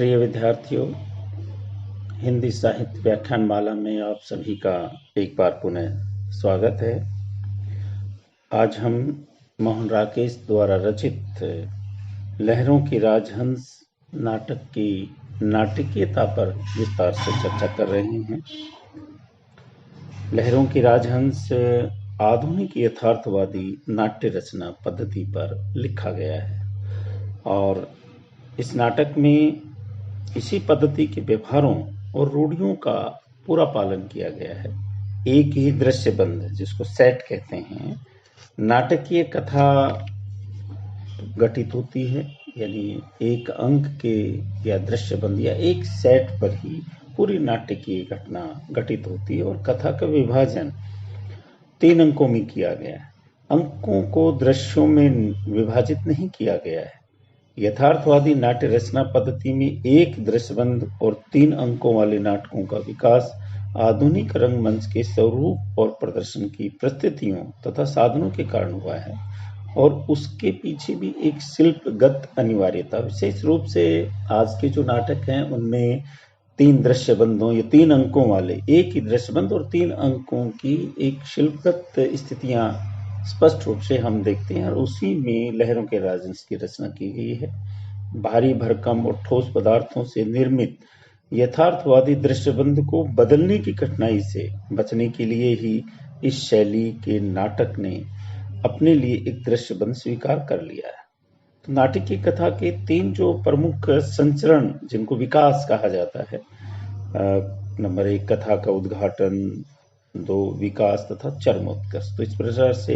प्रिय विद्यार्थियों, हिंदी साहित्य व्याख्यान माला में आप सभी का एक बार पुनः स्वागत है। आज हम मोहन राकेश द्वारा रचित लहरों की राजहंस नाटक की नाटकीयता पर विस्तार से चर्चा कर रहे हैं। लहरों की राजहंस आधुनिक यथार्थवादी नाट्य रचना पद्धति पर लिखा गया है और इस नाटक में इसी पद्धति के व्यवहारों और रूढ़ियों का पूरा पालन किया गया है। एक ही दृश्य बंध, जिसको सेट कहते हैं, नाटकीय कथा घटित होती है, यानी एक अंक के या दृश्य बंध या एक सेट पर ही पूरी नाटकीय घटना घटित होती है और कथा का विभाजन 3 अंकों में किया गया है। अंकों को दृश्यों में विभाजित नहीं किया गया है। यथार्थवादी नाट्य रचना पद्धति में एक दृश्यबंध और 3 अंकों वाले नाटकों का विकास आधुनिक रंगमंच के स्वरूप और प्रदर्शन की परिस्थितियों तथा साधनों के कारण हुआ है और उसके पीछे भी एक शिल्पगत अनिवार्यता। विशेष रूप से आज के जो नाटक हैं उनमें 3 दृश्यबंधों या 3 अंकों वाले एक ही दृश्यबंध और 3 अंकों की एक शिल्पगत स्थितियां स्पष्ट रूप से हम देखते हैं और उसी में लहरों के राजहंस की रचना की गई है। भारी भरकम और ठोस पदार्थों से निर्मित यथार्थवादी दृश्यबंध को बदलने की कठिनाई से बचने के लिए ही इस शैली के नाटक ने अपने लिए एक दृश्यबंध स्वीकार कर लिया है। तो नाटकीय कथा के 3 जो प्रमुख संचरण, जिनको विकास कहा जाता है, नंबर 1 कथा का उद्घाटन, 2 विकास तथा चरमोत्कर्ष। तो इस प्रकार से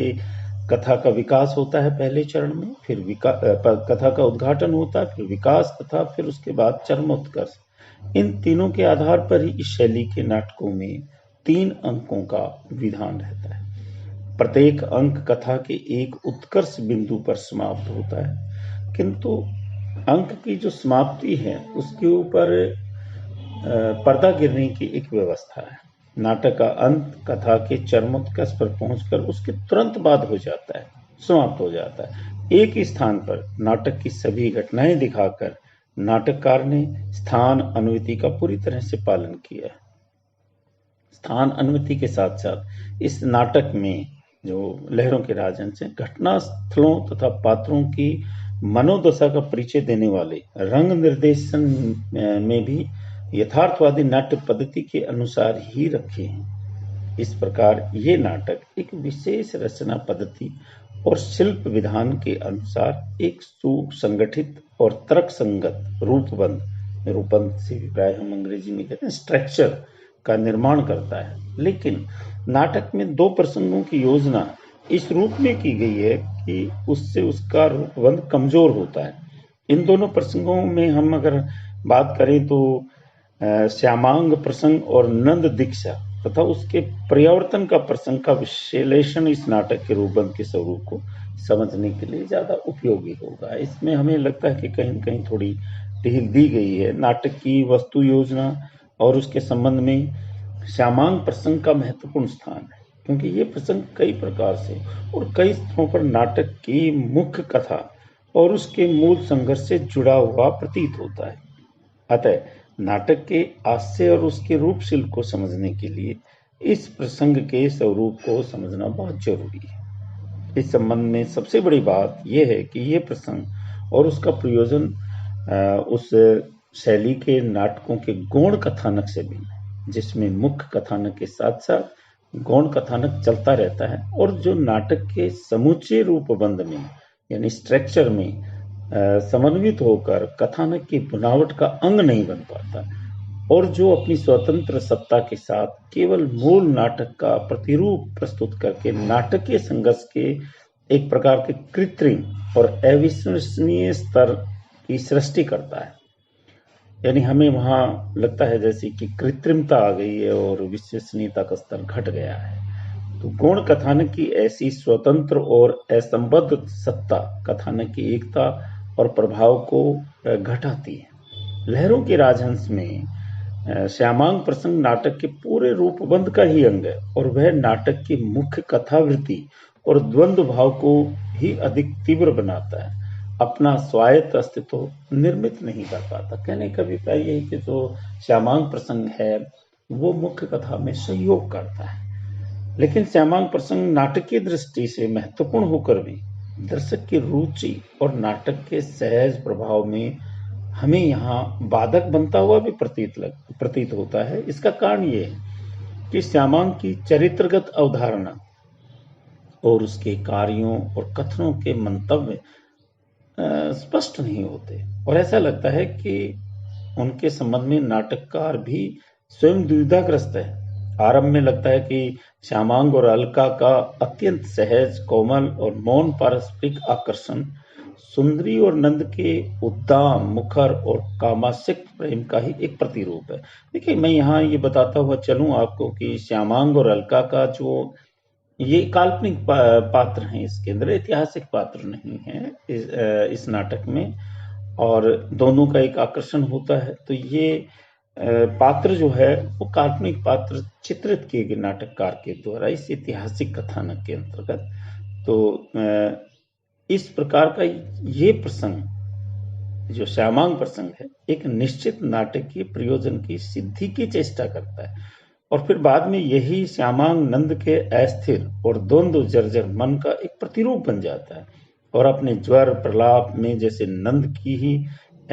कथा का विकास होता है पहले चरण में, फिर कथा का उद्घाटन होता है, फिर विकास तथा फिर उसके बाद चरमोत्कर्ष। इन तीनों के आधार पर ही इस शैली के नाटकों में 3 अंकों का विधान रहता है। प्रत्येक अंक कथा के एक उत्कर्ष बिंदु पर समाप्त होता है, किंतु अंक की जो समाप्ति है उसके ऊपर पर्दा गिरने की एक व्यवस्था है। नाटक का अंत कथा के चरमोत्कर्ष पर पहुंचकर उसके तुरंत बाद हो जाता है, समाप्त हो जाता है। एक ही स्थान पर नाटक की सभी घटनाएं दिखाकर नाटककार ने स्थान अनुमिति का पूरी तरह से पालन किया है। स्थान अनुमिति के साथ साथ इस नाटक में जो लहरों के राजहंस हैं, घटना स्थलों तथा पात्रों की मनोदशा का परिचय देने वाले रंग निर्देशन में भी यथार्थवादी नाट्य पद्धति के अनुसार ही रखे हैं। इस प्रकार ये नाटक एक विशेष रचना पद्धति और शिल्प विधान के अनुसार एक सुसंगठित और तर्क संगत रूपबंध से प्राय हम अंग्रेजी में कहते हैं स्ट्रक्चर का निर्माण करता है। लेकिन नाटक में 2 प्रसंगों की योजना इस रूप में की गई है कि उससे उसका रूपबंध कमजोर होता है। इन दोनों प्रसंगों में हम अगर बात करें तो श्यामांग प्रसंग और नंद दीक्षा तथा उसके प्रयावर्तन का प्रसंग का विश्लेषण इस नाटक के रूपबंध के स्वरूप को समझने के लिए ज्यादा उपयोगी होगा। इसमें हमें लगता है कि कहीं न कहीं थोड़ी ढील दी गई है। नाटक की वस्तु योजना और उसके संबंध में श्यामांग प्रसंग का महत्वपूर्ण स्थान है, क्योंकि ये प्रसंग कई प्रकार से और कई स्तरों पर नाटक की मुख्य कथा और उसके मूल संघर्ष से जुड़ा हुआ प्रतीत होता है। अतः नाटक के हास्य और उसके रूप शिल्प को समझने के लिए इस प्रसंग के स्वरूप को समझना बहुत जरूरी है। इस संबंध में सबसे बड़ी बात यह है कि यह प्रसंग और उसका प्रयोजन उस शैली के नाटकों के गौण कथानक से भिन्न है, जिसमें मुख्य कथानक के साथ साथ गौण कथानक चलता रहता है और जो नाटक के समूचे रूपबंध में यानी स्ट्रक्चर में समन्वित होकर कथानक की बनावट का अंग नहीं बन पाता और जो अपनी स्वतंत्र सत्ता के साथ केवल मूल नाटक का प्रतिरूप प्रस्तुत करके नाटकीय संघर्ष के एक प्रकार के कृत्रिम और अविश्वसनीय स्तर की सृष्टि करता है। यानी हमें वहां लगता है जैसे कि कृत्रिमता आ गई है और विश्वसनीयता का स्तर घट गया है। तो गौण कथानक की ऐसी स्वतंत्र और असंबद्ध सत्ता कथानक की एकता और प्रभाव को घटाती है। लहरों के राजहंस में श्यामांग प्रसंग नाटक के पूरे रूपबंध का ही अंग है और वह नाटक की मुख्य कथावृत्ति और द्वंद्व भाव को ही अधिक तीव्र बनाता है। अपना स्वायत्त अस्तित्व निर्मित नहीं कर पाता। कहने का अभिप्राय यही कि जो श्यामांग प्रसंग है वो मुख्य कथा में सहयोग करता है, लेकिन श्यामांग प्रसंग नाटकीय दृष्टि से महत्वपूर्ण होकर भी दर्शक की रुचि और नाटक के सहज प्रभाव में हमें यहाँ बाधक बनता हुआ भी प्रतीत होता है। इसका कारण ये है कि श्यामांग की चरित्रगत अवधारणा और उसके कार्यों और कथनों के मंतव्य स्पष्ट नहीं होते, और ऐसा लगता है कि उनके संबंध में नाटककार भी स्वयं दुविधाग्रस्त है। आरंभ में लगता है कि श्यामांग और अलका का अत्यंत सहज, कोमल और मौन पारस्परिक आकर्षण सुंदरी और नंद के उद्दाम, मुखर और कामासक्त प्रेम का ही एक प्रतिरूप है। देखिए, मैं यहाँ ये बताता हुआ चलूं आपको कि श्यामांग और अलका का जो ये काल्पनिक पात्र हैं, इसके अंदर ऐतिहासिक पात्र नहीं है इस नाटक में, और दोनों का एक आकर्षण होता है। तो ये पात्र जो है वो काल्पनिक पात्र चित्रित किए गए नाटककार के द्वारा इस ऐतिहासिक कथानक के अंतर्गत। तो इस प्रकार का ये प्रसंग जो श्यामांग प्रसंग है एक निश्चित नाटकीय प्रयोजन की सिद्धि की चेष्टा करता है, और फिर बाद में यही श्यामांग नंद के अस्थिर और द्वंद्व जर्जर मन का एक प्रतिरूप बन जाता है, और अपने ज्वर प्रलाप में जैसे नंद की ही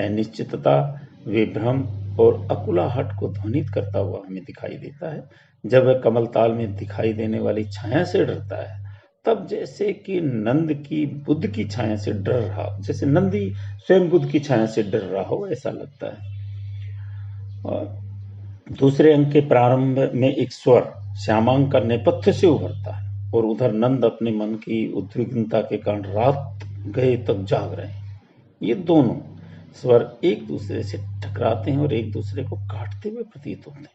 अनिश्चितता, विभ्रम और अकुलाहट को ध्वनित करता हुआ हमें दिखाई देता है। जब वह कमल ताल में दिखाई देने वाली छाया से डरता है, तब जैसे कि नंद की बुद्ध की छाया से डर रहा, जैसे नंदी स्वयं बुद्ध की छाया से डर रहा हो, ऐसा लगता है। और दूसरे अंक के प्रारंभ में एक स्वर श्यामांग का नेपथ्य से उभरता है, और उधर नंद अपने मन की उद्विग्नता के कारण रात गए तक जाग रहे हैं। ये दोनों स्वर एक दूसरे से टकराते हैं और एक दूसरे को काटते हुए प्रतीत होते हैं,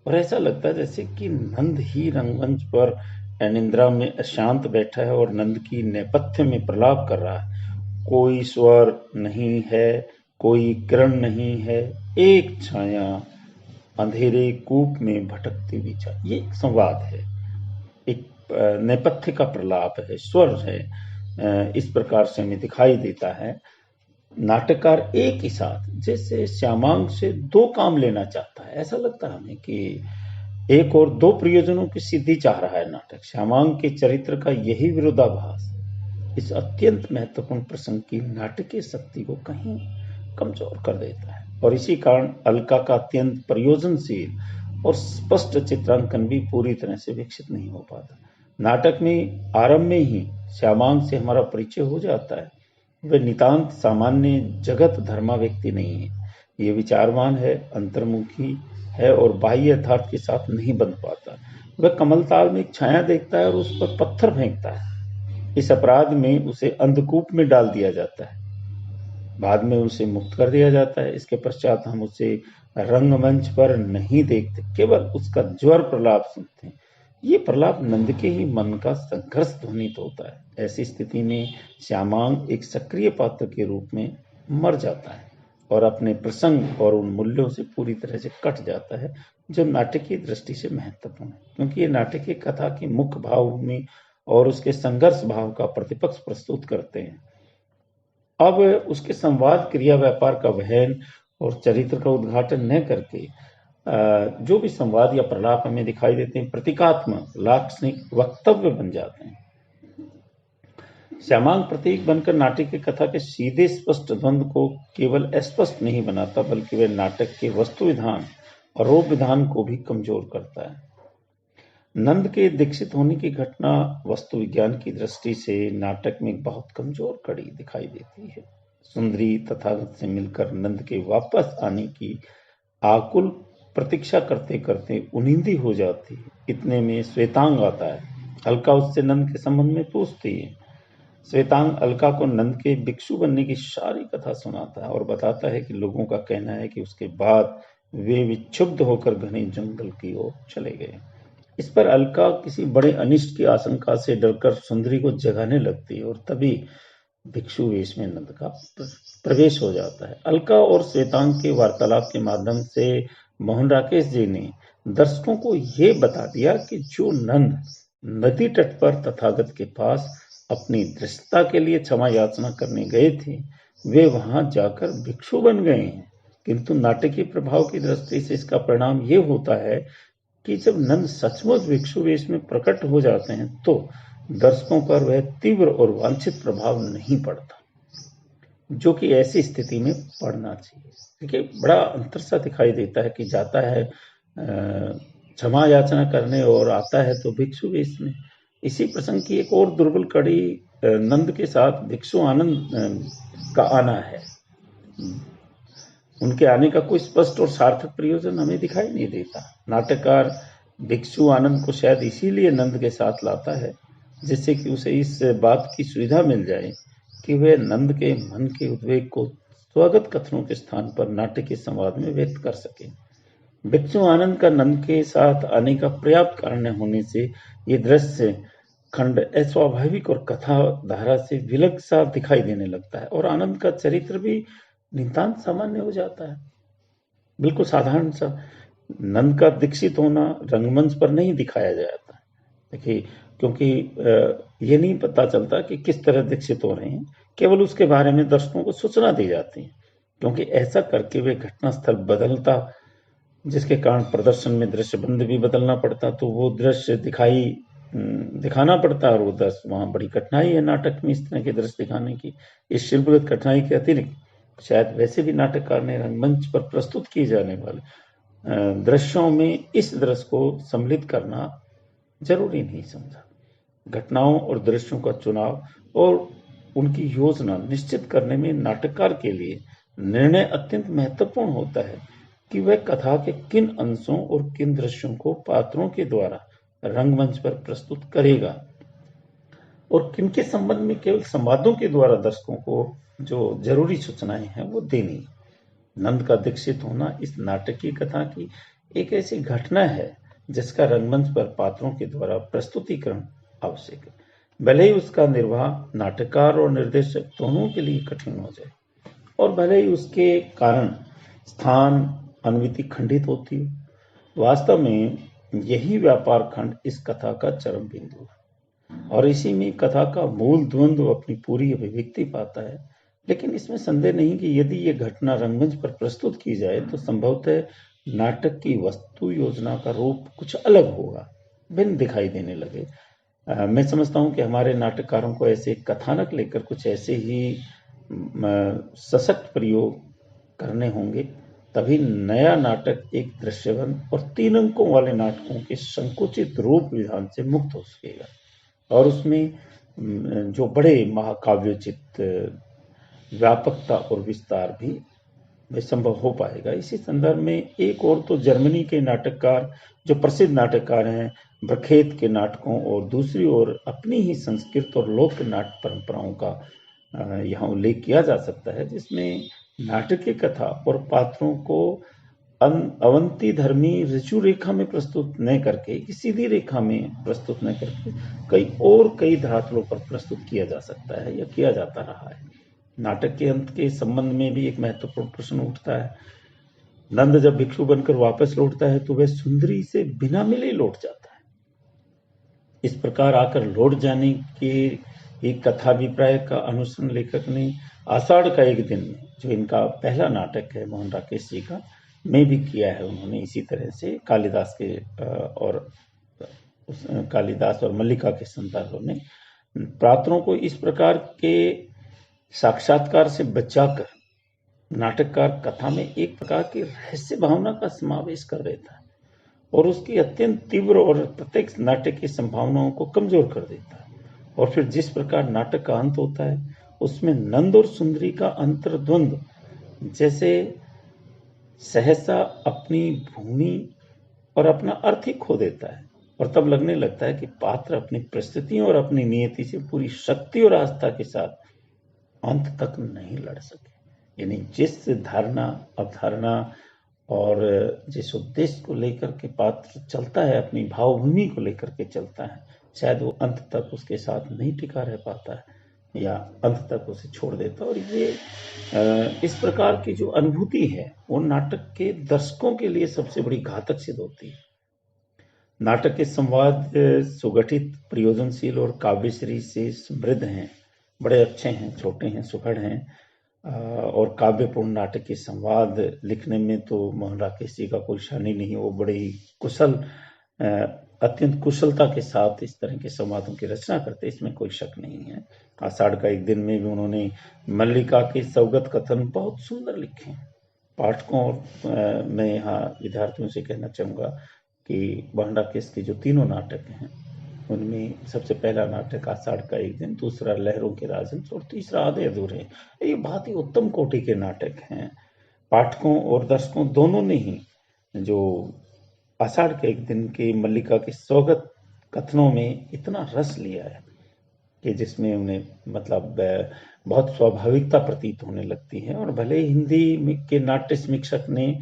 और ऐसा लगता है जैसे कि नंद ही रंगमंच पर अनिद्रा में अशांत बैठा है और नंद की नेपथ्य में प्रलाप कर रहा है। कोई स्वर नहीं है, कोई किरण नहीं है, एक छाया अंधेरे कूप में भटकती हुई छाया। ये एक संवाद है, एक नेपथ्य का प्रलाप है, स्वर है, इस प्रकार से हमें दिखाई देता है। नाटककार एक ही साथ जैसे श्यामांग से दो काम लेना चाहता है। ऐसा लगता है हमें कि एक और दो प्रयोजनों की सिद्धि चाह रहा है नाटक। श्यामांग के चरित्र का यही विरोधाभास इस अत्यंत महत्वपूर्ण प्रसंग की नाटकीय शक्ति को कहीं कमजोर कर देता है, और इसी कारण अलका का अत्यंत प्रयोजनशील और स्पष्ट चित्रांकन भी पूरी तरह से विकसित नहीं हो पाता। नाटक में आरंभ में ही श्यामांग से हमारा परिचय हो जाता है। वह नितांत सामान्य जगत धर्मा व्यक्ति नहीं है, ये विचारवान है, अंतर्मुखी है और बाह्य यथार्थ के साथ नहीं बंध पाता। वह कमलताल में एक छाया देखता है और उस पर पत्थर फेंकता है। इस अपराध में उसे अंधकूप में डाल दिया जाता है, बाद में उसे मुक्त कर दिया जाता है। इसके पश्चात हम उसे रंगमंच पर नहीं देखते, केवल उसका ज्वर प्रलाप सुनते हैं। ये प्रलाप नंद के ही मन का संघर्ष ध्वनित होता है। ऐसी स्थिति में श्यामांग एक सक्रिय पात्र के रूप में मर जाता है और अपने प्रसंग और उन मूल्यों से पूरी तरह से कट जाता है, जो नाटकीय दृष्टि से महत्वपूर्ण है, क्योंकि ये नाटकीय कथा की मुख्य भावभूमि और उसके संघर्ष भाव का प्रतिपक्ष प्रस्तुत करते हैं। अब उसके संवाद, क्रिया, व्यापार का वहन और चरित्र का उद्घाटन न करके जो भी संवाद या प्रलाप हमें दिखाई देते हैं, प्रतीकात्मक लाक्षणिक वक्तव्य बन जाते हैं। श्यामांग प्रतीक बनकर नाटक की कथा के सीधे स्पष्ट द्वंद्व को केवल अस्पष्ट नहीं बनाता, बल्कि वह नाटक के वस्तु विधान और रूप विधान को भी कमजोर करता है। नंद के दीक्षित होने की घटना वस्तु विज्ञान की दृष्टि से नाटक में एक बहुत कमजोर कड़ी दिखाई देती है। सुंदरी तथागत से मिलकर नंद के वापस आने की आकुल प्रतीक्षा करते करते उनिंदी हो जाती है। इतने में श्वेतांग आता है। अलका उससे नंद के संबंध में पूछती है। श्वेतांग अलका को नंद के भिक्षु बनने की सारी कथा सुनाता है और बताता है कि लोगों का कहना है कि उसके बाद वे विक्षुब्ध होकर घने जंगल की ओर चले गए। इस पर अलका किसी बड़े अनिष्ट की आशंका से डरकर सुंदरी को जगाने लगती है, और तभी भिक्षु वेश में नंद का प्रवेश हो जाता है। अलका और श्वेतांग के वार्तालाप के माध्यम से मोहन राकेश जी ने दर्शकों को ये बता दिया कि जो नंद नदी तट पर तथागत के पास अपनी दृष्टता के लिए क्षमा याचना करने गए थे, वे वहां जाकर भिक्षु बन गए हैं। किंतु नाटकीय प्रभाव की दृष्टि से इसका परिणाम ये होता है कि जब नंद सचमुच भिक्षु वेश में प्रकट हो जाते हैं तो दर्शकों पर वह तीव्र और वांछित प्रभाव नहीं पड़ता, जो कि ऐसी स्थिति में पड़ना चाहिए। देखिए, बड़ा अंतर सा दिखाई देता है कि जाता है क्षमा याचना करने और आता है तो भिक्षु वेश में। इसी प्रसंग की एक और दुर्बल कड़ी नंद के साथ भिक्षु आनंद का आना है। उनके आने का कोई स्पष्ट और सार्थक प्रयोजन हमें दिखाई नहीं देता। नाटककार भिक्षु आनंद को शायद इसीलिए नंद के साथ लाता है, जिससे कि उसे इस बात की सुविधा मिल जाए कि वह नंद के मन के उद्वेग को स्वागत कथनों के स्थान पर नाट्य के संवाद में व्यक्त कर सके। भिक्षु आनंद का नंद के साथ आने का पर्याप्त कारण होने से ये दृश्य खंड अस्वाभाविक और कथा धारा से विलग सा दिखाई देने लगता है और आनंद का चरित्र भी नितांत सामान्य हो जाता है, बिल्कुल साधारण सा। नंद का दीक्षित होना रंगमंच पर नहीं दिखाया जाता, देखिए, क्योंकि ये नहीं पता चलता कि किस तरह दीक्षित हो रहे हैं, केवल उसके बारे में दर्शकों को सूचना दी जाती है, क्योंकि ऐसा करके वे घटना स्थल बदलता, जिसके कारण प्रदर्शन में दृश्य बंद भी बदलना पड़ता, तो वो दृश्य दिखाना पड़ता और वो दृश्य वहाँ बड़ी कठिनाई है नाटक में इस तरह के दृश्य दिखाने की। इस शिल्पगत कठिनाई के अतिरिक्त शायद वैसे भी नाटककार ने रंगमंच पर प्रस्तुत किए जाने वाले दृश्यों में इस दृश्य को सम्मिलित करना जरूरी नहीं समझा। घटनाओं और दृश्यों का चुनाव और उनकी योजना निश्चित करने में नाटककार के लिए निर्णय अत्यंत महत्वपूर्ण होता है कि वह कथा के किन अंशों और किन दृश्यों को पात्रों के द्वारा रंगमंच पर प्रस्तुत करेगा और किन के संबंध में केवल संवादों के द्वारा दर्शकों को जो जरूरी सूचनाएं हैं वो देनी। नंद का दीक्षित होना इस नाटकीय कथा की एक ऐसी घटना है जिसका रंगमंच पर पात्रों के द्वारा प्रस्तुतिकरण आवश्यक है, भले ही उसका निर्वाह नाटककार और निर्देशक दोनों के लिए कठिन हो जाए और भले ही उसके कारण स्थान अनुमिति खंडित होती हो। वास्तव में यही व्यापार खंड इस कथा का चरम बिंदु है और इसी में कथा का मूल द्वंद्व अपनी पूरी अभिव्यक्ति पाता है। लेकिन इसमें संदेह नहीं कि यदि ये घटना रंगमंच पर प्रस्तुत की जाए तो संभवतः नाटक की वस्तु योजना का रूप कुछ अलग होगा, भिन्न दिखाई देने लगे। मैं समझता हूँ कि हमारे नाटककारों को ऐसे कथानक लेकर कुछ ऐसे ही सशक्त प्रयोग करने होंगे, तभी नया नाटक एक दृश्यवन और 3 अंकों वाले नाटकों के संकुचित रूप विधान से मुक्त हो सकेगा और उसमें जो बड़े महाकाव्योचित व्यापकता और विस्तार भी संभव हो पाएगा। इसी संदर्भ में एक और तो जर्मनी के नाटककार जो प्रसिद्ध नाटककार हैं ब्रखेत के नाटकों और दूसरी ओर अपनी ही संस्कृत और लोक नाट्य परंपराओं का यहाँ उल्लेख किया जा सकता है, जिसमें नाटक की कथा और पात्रों को अवंती धर्मी ऋचु रेखा में प्रस्तुत न करके सीधी रेखा में प्रस्तुत न करके कई धरातलों पर प्रस्तुत किया जा सकता है या किया जाता रहा है। नाटक के अंत के संबंध में भी एक महत्वपूर्ण प्रश्न उठता है। नंद जब भिक्षु बनकर वापस लौटता है तो वह सुंदरी से बिना मिले लौट जाता है। इस प्रकार आकर लौट जाने के एक कथाभिप्राय का अनुसरण लेखक ने आषाढ़ का एक दिन में, जो इनका पहला नाटक है मोहन राकेश जी का, में भी किया है। उन्होंने इसी तरह से कालिदास और मल्लिका के संदर्भ में पात्रों को इस प्रकार के साक्षात्कार से बचाकर नाटककार कथा में एक प्रकार की रहस्य भावना का समावेश कर देता है और उसकी अत्यंत तीव्र और प्रत्यक्ष नाटक की संभावनाओं को कमजोर कर देता है। और फिर जिस प्रकार नाटक का अंत होता है उसमें नंद और सुंदरी का अंतर्द्वंद जैसे सहसा अपनी भूमि और अपना अर्थ ही खो देता है और तब लगने लगता है कि पात्र अपनी परिस्थितियों और अपनी नियति से पूरी शक्ति और आस्था के साथ अंत तक नहीं लड़ सके। यानी जिस धारणा अवधारणा और जिस उद्देश्य को लेकर के पात्र चलता है, अपनी भावभूमि को लेकर के चलता है, शायद वो अंत तक उसके साथ नहीं टिका रह पाता है या अंत तक उसे छोड़ देता। और ये इस प्रकार की जो अनुभूति है वो नाटक के दर्शकों के लिए सबसे बड़ी घातक सिद्ध होती है। नाटक के संवाद सुगठित, प्रयोजनशील और काव्यश्री से समृद्ध हैं, बड़े अच्छे हैं, छोटे हैं, सुखद हैं। और काव्यपूर्ण नाटक के संवाद लिखने में तो मोहन राकेश जी का कोई शानी नहीं, वो बड़े ही कुशल, अत्यंत कुशलता के साथ इस तरह के संवादों की रचना करते, इसमें कोई शक नहीं है। आषाढ़ का एक दिन में भी उन्होंने मल्लिका के सौगत कथन बहुत सुंदर लिखे। पाठकों और मैं यहाँ विद्यार्थियों से कहना चाहूँगा कि मोहन राकेश के जो तीनों नाटक हैं उनमें सबसे पहला नाटक आषाढ़ का एक दिन, दूसरा लहरों के राजहंस और तीसरा आधे अधूरे, ये बहुत ही उत्तम कोटि के नाटक हैं। पाठकों और दर्शकों दोनों ने ही जो आषाढ़ के एक दिन के मल्लिका के स्वागत कथनों में इतना रस लिया है कि जिसमें उन्हें मतलब बहुत स्वाभाविकता प्रतीत होने लगती है। और भले हिंदी के नाट्य समीक्षक ने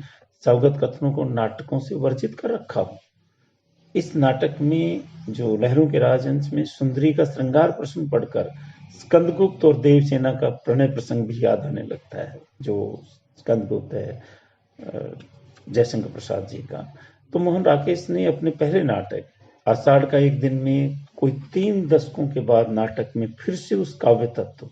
स्वागत कथनों को नाटकों से वर्जित कर रखा हो, इस नाटक में जो लहरों के राजहंस में सुंदरी का श्रृंगार प्रश्न पढ़कर स्कंदगुप्त और देवसेना का प्रणय प्रसंग भी याद आने लगता है। जो स्कंदगुप्त है जयशंकर प्रसाद जी का, तो मोहन राकेश ने अपने पहले नाटक आषाढ़ का एक दिन में कोई 3 दशकों के बाद नाटक में फिर से उस काव्य तत्व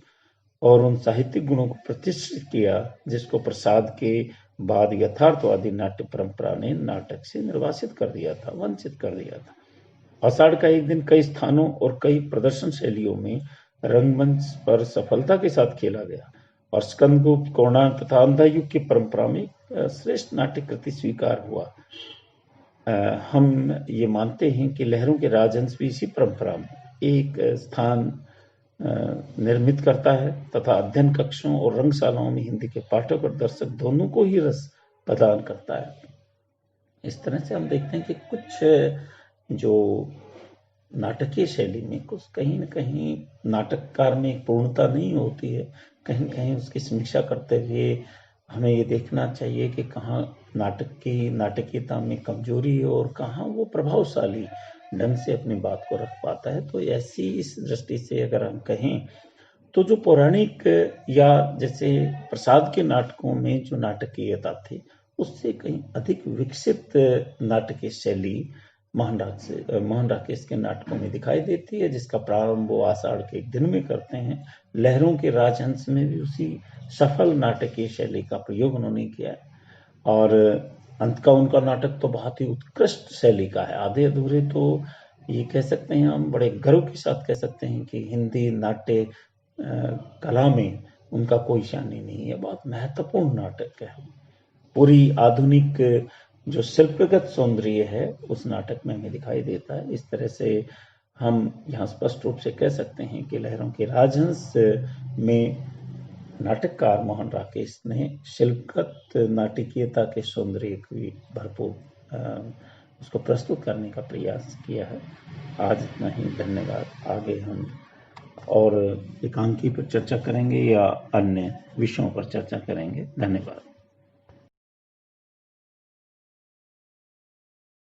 और उन साहित्यिक गुणों को प्रतिष्ठित किया जिसको प्रसाद के बाद यथार्थवादी नाट्य परंपरा ने नाटक से निर्वासित कर दिया था, वंचित कर दिया था। आषाढ़ का एक दिन कई स्थानों और कई प्रदर्शन शैलियों में रंगमंच पर सफलता के साथ खेला गया और स्कंदगुप्त, कोणार्क तथा अंधायुग की परंपरा में श्रेष्ठ नाट्य कृति स्वीकार हुआ। हम ये मानते हैं कि लहरों के राजहंस भी इसी परंपरा में एक स्थान निर्मित करता है तथा अध्ययन कक्षों और रंगशालाओं में हिंदी के पाठक और दर्शक दोनों को ही रस प्रदान करता है। इस तरह से हम देखते हैं कि कुछ जो नाटकीय शैली में कुछ कहीं न कहीं नाटककार में एक पूर्णता नहीं होती है, कहीं कहीं उसकी समीक्षा करते हुए हमें ये देखना चाहिए कि कहाँ नाटक की नाटकीयता में कमजोरी है और कहाँ वो प्रभावशाली ढंग से अपनी बात को रख पाता है। तो ऐसी इस दृष्टि से अगर हम कहें तो जो पौराणिक या जैसे प्रसाद के नाटकों में जो नाटकीयता थी उससे कहीं अधिक विकसित नाटकीय शैली मोहन राकेश के नाटकों में दिखाई देती है, जिसका प्रारंभ वो आषाढ़ के एक दिन में करते हैं। लहरों के राजहंस में भी उसी सफल नाटकीय शैली का प्रयोग उन्होंने किया है और अंत का उनका नाटक तो बहुत ही उत्कृष्ट शैली का है। आधे अधूरे तो ये कह सकते हैं, हम बड़े गर्व के साथ कह सकते हैं कि हिंदी नाट्य कला में उनका कोई शानी नहीं है, बहुत महत्वपूर्ण नाटक है। पूरी आधुनिक जो शिल्पगत सौंदर्य है उस नाटक में हमें दिखाई देता है। इस तरह से हम यहाँ स्पष्ट रूप से कह सकते हैं कि लहरों के राजहंस में नाटककार मोहन राकेश ने शिल्पगत नाटकीयता के सौंदर्य की भरपूर उसको प्रस्तुत करने का प्रयास किया है। आज इतना ही, धन्यवाद। आगे हम और एकांकी पर चर्चा करेंगे या अन्य विषयों पर चर्चा करेंगे। धन्यवाद।